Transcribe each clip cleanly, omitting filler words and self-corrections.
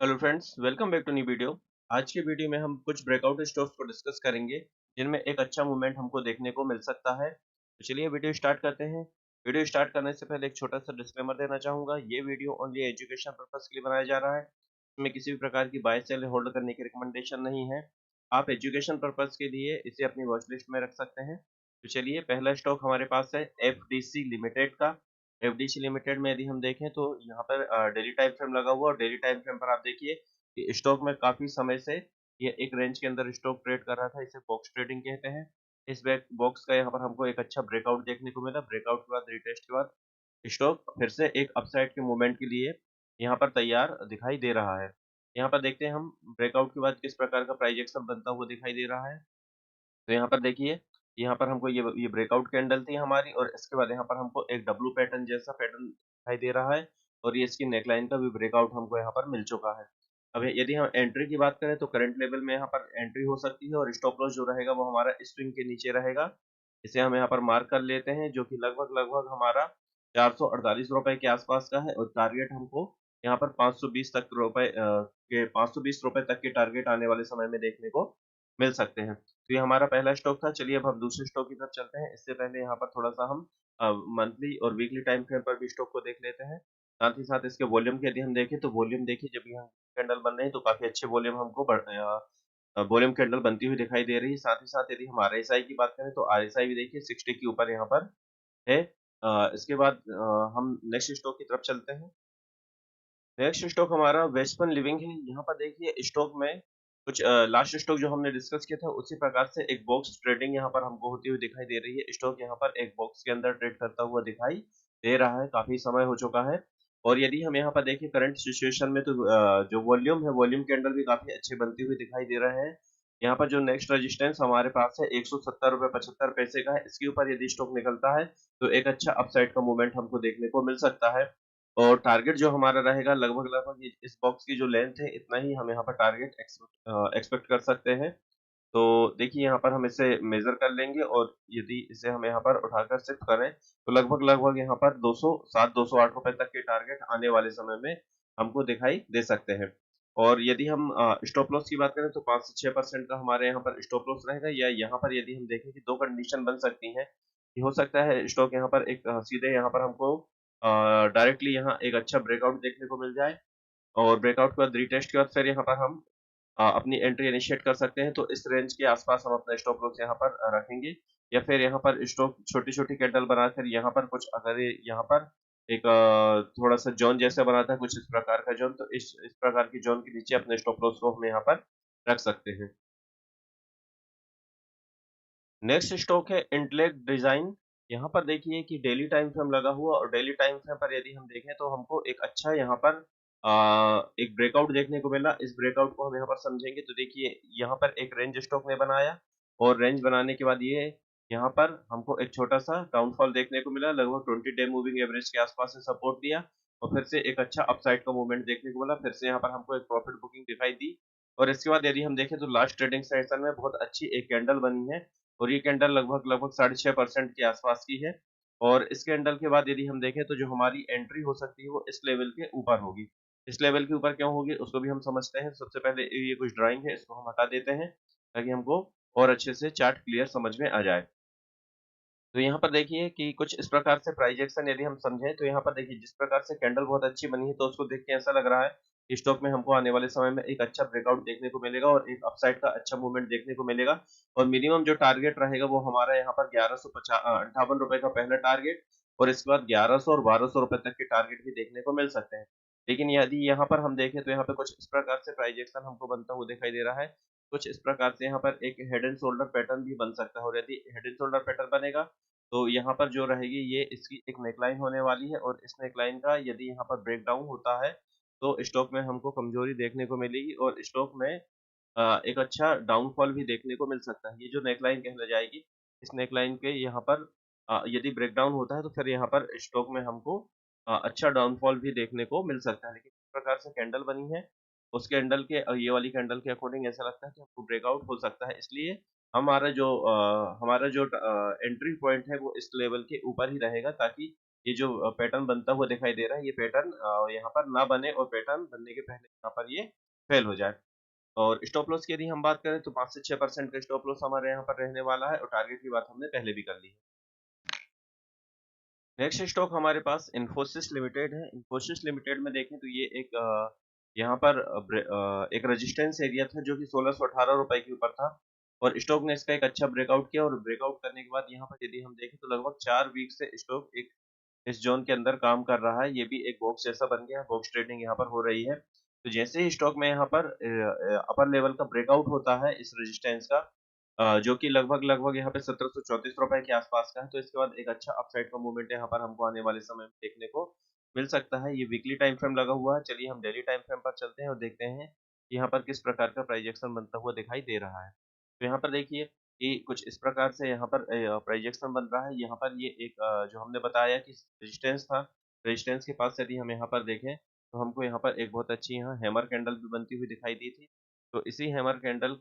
Hello friends, welcome back to new video. आज की video में हम कुछ ब्रेकआउट स्टॉक्स को डिस्कस करेंगे जिनमें एक अच्छा मूवमेंट हमको देखने को मिल सकता है। तो चलिए वीडियो स्टार्ट करते हैं। वीडियो स्टार्ट करने से पहले एक छोटा सा डिस्क्लेमर देना चाहूँगा। ये वीडियो ओनली एजुकेशन पर्पस के लिए बनाया जा रहा है। इसमें किसी भी प्रकार की बाय सेल होल्ड करने की रिकमेंडेशन नहीं है। आप एजुकेशन पर्पस के लिए इसे अपनी वॉच लिस्ट में रख सकते हैं। तो चलिए, पहला स्टॉक हमारे पास है एफडीसी लिमिटेड का। एफडीसी लिमिटेड में यदि हम देखें तो यहाँ पर डेली टाइम फ्रेम लगा हुआ है और डेली टाइम फ्रेम पर आप देखिए कि स्टॉक में काफी समय से ये एक रेंज के अंदर स्टॉक ट्रेड कर रहा था। इसे बॉक्स ट्रेडिंग कहते हैं। इस बैक बॉक्स का यहाँ पर हमको एक अच्छा ब्रेकआउट देखने को मिला। ब्रेकआउट के बाद रिटेस्ट के बाद स्टॉक फिर से एक अपसाइड के मूवमेंट के लिए यहाँ पर तैयार दिखाई दे रहा है। यहाँ पर देखते हैं हम ब्रेकआउट के बाद किस प्रकार का प्राइस एक्शन बनता हुआ दिखाई दे रहा है। तो यहाँ पर देखिए, यहाँ पर हमको ये ब्रेकआउट कैंडल थी हमारी और इसके बाद यहाँ पर हमको एक डब्लू पैटर्न जैसा पैटर्न दिखाई दे रहा है और ये इसकी नेकलाइन का भी ब्रेकआउट हमको यहाँ पर मिल चुका है। अब यदि हम एंट्री की बात करें तो करंट लेवल में यहाँ पर एंट्री हो सकती है और स्टॉप लॉस जो रहेगा वो हमारा स्विंग के नीचे रहेगा। इसे हम यहाँ पर मार्क कर लेते हैं, जो कि लगभग लगभग हमारा 448 रुपए के आसपास का है और टारगेट हमको यहाँ पर 520 तक रुपए के 520 रुपए तक के टारगेट आने वाले समय में देखने को मिल सकते हैं। तो ये हमारा पहला स्टॉक था। चलिए अब हम दूसरे स्टॉक की तरफ चलते हैं। इससे पहले यहाँ पर थोड़ा-सा हम मंथली और वीकली टाइम फ्रेम पर भी स्टॉक को देख लेते हैं। साथ ही साथ इसके वॉल्यूम की यदि हम देखें तो वॉल्यूम देखिए, जब यहाँ कैंडल बन रहे हैं तो काफ़ी अच्छे वॉल्यूम हमको वॉल्यूम कैंडल बनती हुई दिखाई दे रही है। साथ ही साथ यदि हम आरएसआई की बात करें तो आरएसआई भी देखिए 60 के ऊपर यहाँ पर है। इसके बाद हम नेक्स्ट स्टॉक की तरफ चलते हैं। नेक्स्ट स्टॉक हमारा वेस्टर्न लिविंग है। यहाँ पर देखिए स्टॉक में कुछ लास्ट स्टॉक जो हमने डिस्कस किया था उसी प्रकार से एक बॉक्स ट्रेडिंग यहाँ पर हमको होती हुई दिखाई दे रही है। स्टॉक यहाँ पर एक बॉक्स के अंदर ट्रेड करता हुआ दिखाई दे रहा है, काफी समय हो चुका है। और यदि हम यहाँ पर देखें करंट सिचुएशन में तो जो वॉल्यूम है, वॉल्यूम कैंडल भी काफी अच्छे बनती हुई दिखाई दे रहे हैं। यहाँ पर जो नेक्स्ट रेजिस्टेंस हमारे पास है 170 रुपए 75 पैसे का है। इसके ऊपर यदि स्टॉक निकलता है तो एक अच्छा अपसाइड का मूवमेंट हमको देखने को मिल सकता है। और टारगेट जो हमारा रहेगा लगभग-लगभग ये इस बॉक्स की जो लेंथ है इतना ही हम यहाँ पर टारगेट एक्सपेक्ट कर सकते हैं। तो देखिए यहाँ पर हम इसे मेज़र कर लेंगे और यदि इसे हम यहाँ पर उठाकर शिफ्ट करें तो लगभग-लगभग यहाँ पर 207-208 रुपए तक के टारगेट आने वाले समय में हमको दिखाई दे सकते हैं। और यदि हम स्टॉप लॉस की बात करें तो 5 से 6% का हमारे यहाँ पर स्टॉप लॉस रहेगा, या यहाँ पर यदि हम देखें कि 2 कंडीशन बन सकती हैं कि हो सकता है स्टॉक यहाँ पर एक सीधे यहाँ पर हमको डायरेक्टली यहाँ एक अच्छा ब्रेकआउट देखने को मिल जाए और ब्रेकआउट के बाद रीटेस्ट के बाद फिर यहाँ पर हम अपनी एंट्री इनिशिएट कर सकते हैं। तो इस रेंज के आसपास हम अपना स्टॉप लॉस यहाँ पर रखेंगे, या फिर यहाँ पर स्टॉक छोटी-छोटी कैंडल बनाकर यहाँ पर कुछ अगर ये यहाँ पर एक थोड़ा-सा ज़ोन जैसा बनाता है कुछ इस प्रकार का ज़ोन, तो इस प्रकार की ज़ोन के नीचे अपने स्टॉप लॉस को हम यहाँ पर रख सकते हैं। नेक्स्ट स्टॉक है इंटेलेक्ट डिजाइन। यहाँ पर देखिए कि डेली टाइम फ्रेम लगा हुआ और डेली टाइम फ्रेम पर यदि हम देखें तो हमको एक अच्छा यहाँ पर एक ब्रेकआउट देखने को मिला। इस ब्रेकआउट को हम यहाँ पर समझेंगे तो देखिए यहाँ पर एक रेंज स्टॉक ने बनाया और रेंज बनाने के बाद ये यहाँ पर हमको एक छोटा सा डाउनफॉल देखने को मिला। लगभग 20 डे मूविंग एवरेज के आसपास से सपोर्ट दिया और फिर से एक अच्छा अपसाइड का मूवमेंट देखने को मिला। फिर से यहाँ पर हमको एक प्रॉफिट बुकिंग दिखाई दी और इसके बाद यदि हम देखें तो लास्ट ट्रेडिंग सेशन में बहुत अच्छी एक कैंडल बनी है और ये कैंडल लगभग-लगभग 6.5% के आसपास की है। और इस कैंडल के बाद यदि हम देखें तो जो हमारी एंट्री हो सकती है वो इस लेवल के ऊपर होगी। इस लेवल के ऊपर क्यों होगी उसको भी हम समझते हैं। सबसे पहले ये कुछ ड्राइंग है, इसको हम हटा देते हैं ताकि हमको और अच्छे से चार्ट क्लियर समझ में आ जाए। तो यहाँ पर देखिए कि कुछ इस प्रकार से प्राइस एक्शन यदि हम समझें तो यहाँ पर देखिए जिस प्रकार से कैंडल बहुत अच्छी बनी है तो उसको देख के ऐसा लग रहा है कि स्टॉक में हमको आने वाले समय में एक अच्छा ब्रेकआउट देखने को मिलेगा और एक अपसाइड का अच्छा मूवमेंट देखने को मिलेगा। और मिनिमम जो टारगेट रहेगा वो हमारा यहाँ पर 1158 रुपए का पहला टारगेट और इसके बाद 1100 और 1200 रुपए तक के टारगेट भी देखने को मिल सकते हैं। लेकिन यदि यहाँ पर हम देखें तो यहाँ पे कुछ इस प्रकार से प्राइस एक्शन हमको बनता हुआ दिखाई दे रहा है। कुछ इस प्रकार से यहाँ पर एक हेड एंड शोल्डर पैटर्न भी बन सकता है और यदि हेड एंड शोल्डर पैटर्न बनेगा तो यहाँ पर जो रहेगी ये इसकी एक नेकलाइन होने वाली है और इस नेकलाइन का यदि यहाँ पर ब्रेकडाउन होता है तो स्टॉक में हमको कमजोरी देखने को मिलेगी और स्टॉक में एक अच्छा डाउनफॉल भी देखने को मिल सकता है। ये जो नेकलाइन कहला जाएगी, इस नेकलाइन के यहाँ पर यदि ब्रेकडाउन होता है तो फिर यहाँ पर स्टॉक में हमको अच्छा डाउनफॉल भी देखने को मिल सकता है। लेकिन इस प्रकार से कैंडल बनी है, उस कैंडल के ये वाली कैंडल के अकॉर्डिंग ऐसा लगता है कि हमको ब्रेकआउट हो सकता है। इसलिए हमारा जो एंट्री पॉइंट है वो इस लेवल के ऊपर ही रहेगा ताकि ये जो पैटर्न बनता हुआ दिखाई दे रहा है, ये पैटर्न यहाँ पर ना बने और पैटर्न बनने के पहले यहाँ पर ये फेल हो जाए। और स्टॉप लॉस की यदि हम बात करें तो 5 से 6% का स्टॉप लॉस हमारे यहाँ पर रहने वाला है और टारगेट की बात हमने पहले भी कर ली है। नेक्स्ट स्टॉक हमारे पास इन्फोसिस लिमिटेड है। इन्फोसिस लिमिटेड में देखें तो ये एक यहाँ पर एक रेजिस्टेंस एरिया था जो कि 1618 रुपए के ऊपर था और स्टॉक ने इसका एक अच्छा ब्रेकआउट किया और ब्रेकआउट करने के बाद यहाँ पर यदि हम देखें तो लगभग 4 वीक से स्टॉक एक इस जोन के अंदर काम कर रहा है। ये भी एक बॉक्स जैसा बन गया है, बॉक्स ट्रेडिंग यहाँ पर हो रही है। तो जैसे ही स्टॉक में यहाँ पर अपर लेवल का ब्रेकआउट होता है इस रेजिस्टेंस का, जो कि लगभग यहाँ पे 1734 रुपए के आसपास का है, तो इसके बाद एक अच्छा अपसाइड का मूवमेंट यहाँ पर हमको आने वाले समय में देखने को मिल सकता है। ये वीकली टाइम फ्रेम लगा हुआ है। चलिए हम डेली टाइम फ्रेम पर चलते हैं और देखते हैं कि यहाँ पर किस प्रकार का प्राइस एक्शन बनता हुआ दिखाई दे रहा है। तो यहाँ पर देखिए कि कुछ इस प्रकार से यहाँ पर प्राइस एक्शन बन रहा है। यहाँ पर ये एक जो हमने बताया कि रेजिस्टेंस था, रेजिस्टेंस के पास यदि हम यहाँ पर देखें तो हमको यहाँ पर एक बहुत अच्छी यहाँ हैमर कैंडल भी बनती हुई दिखाई दी थी। तो इसी हैमर कैंडल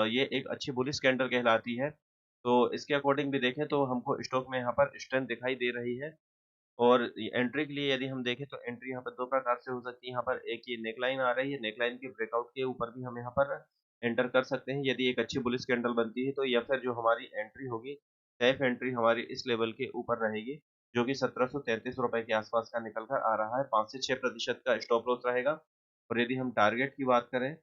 ये एक अच्छी बुलिश कैंडल कहलाती है। तो इसके अकॉर्डिंग भी देखें तो हमको स्टॉक में यहाँ पर स्ट्रेंथ दिखाई दे रही है और एंट्री के लिए यदि हम देखें तो एंट्री यहाँ पर 2 प्रकार से हो सकती है। यहाँ पर एक ये नेकलाइन आ रही है, नेकलाइन के ब्रेकआउट के ऊपर भी हम यहाँ पर एंटर कर सकते हैं यदि एक अच्छी बुलिश कैंडल बनती है तो, या फिर जो हमारी एंट्री होगी, सेफ एंट्री हमारी इस लेवल के ऊपर रहेगी जो कि 1733 रुपए के आसपास का निकल कर आ रहा है। 5 से 6% का स्टॉप लॉस रहेगा और यदि हम टारगेट की बात करें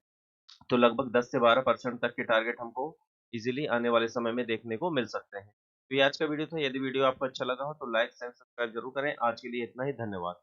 तो लगभग 10 से 12% तक के टारगेट हमको इजीली आने वाले समय में देखने को मिल सकते हैं। तो ये आज का वीडियो था। यदि वीडियो आपको अच्छा लगा हो तो लाइक, शेयर, सब्सक्राइब जरूर करें। आज के लिए इतना ही। धन्यवाद।